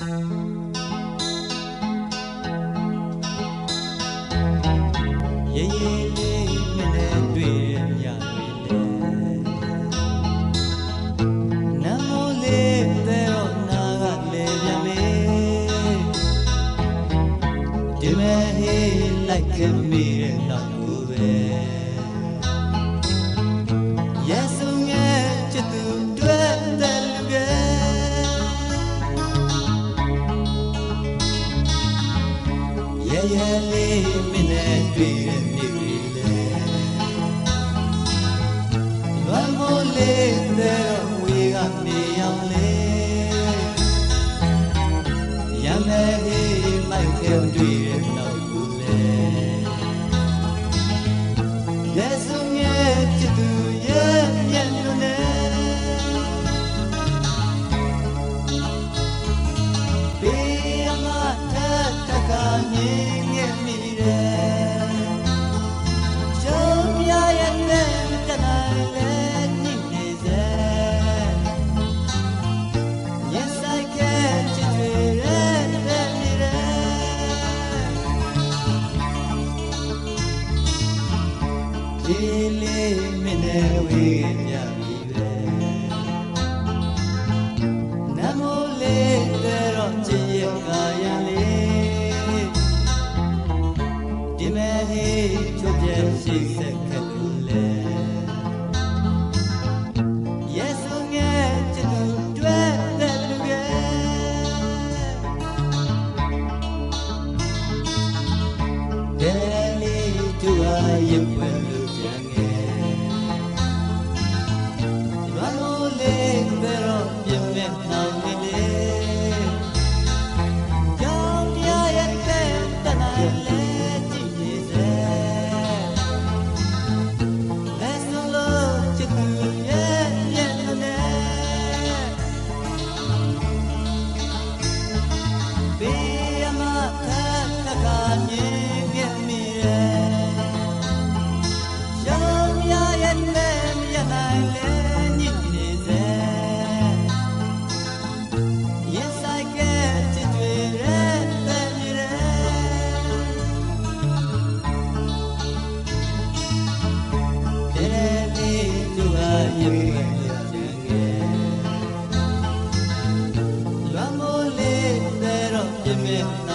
ရေရေလေးမနဲ့တွေ့ရပြီလေနမိုးလေးတဲ့တော့နာကလေပြန်မေဒီမဲ့ဟေးလိုက်ခဲ့မိတဲ့နောက်ကိုပဲရဲဆုံရဲ့ချစ်သူတွေ့တဲ့လူကရေရေလေးမနဲ့တွေ့ရနေပြီလေလွမ်းမိုးလေးတဲ့တော့ဝေကနေအောင်လေရမယ်ဟေးလိုက်ခဲ့တွေ့ရနောက်ကိုပဲရဲဆုံရဲ့ချစ်သူရဲ့မျက်နှာနဲ့ဘေးအမထက်တကမြင်ငယ်မိတယ်ကျုံရရဲ့နဲ့တနိုင်လဲညစ်နေစေရင်ဆိုင်ခဲ့ချစ်တွေရဲ့တဲ့နေတယ်ဒီလေးမင်းနဲ့ဝေးကြပြီပဲနမိုးလေးတဲ့တော့ချစ်ရဲ့ကာယံလေးဒီမဲ့ဟေးချုပ်ပြဲရှိစက်ခက်လို့လေရဲဆုံရဲ့ချစ်သူတွေ့တဲ့လူကဒဲလေးသူအားရုပ်ွယ်လို့ပြန်ငယ်လွမ်းမိုးလေးတဲ့တော့ပြင်းမဲ့နှောင်းနေလေကြောင်ပြရဲ့တဲ့တနိုင်လေကြည့်နေစေလက်စလို့ချစ်သူရဲ့မျက်နှာနဲ့ဘေးအမထက်တကမြင်ခဲ့မိတယ်ကြောင်ပြရဲ့နဲ့မျက်နှာလေညစ်နေစေရင်ဆိုင်ခဲ့ချစ်တွေရဲ့တဲ့နေတယ်ဒဲလေးသူအားရုပ်ွယ်လို့ပြန်ငယ်လွမ်းမိုးလေးတဲ့တော့ပြင်းမဲ့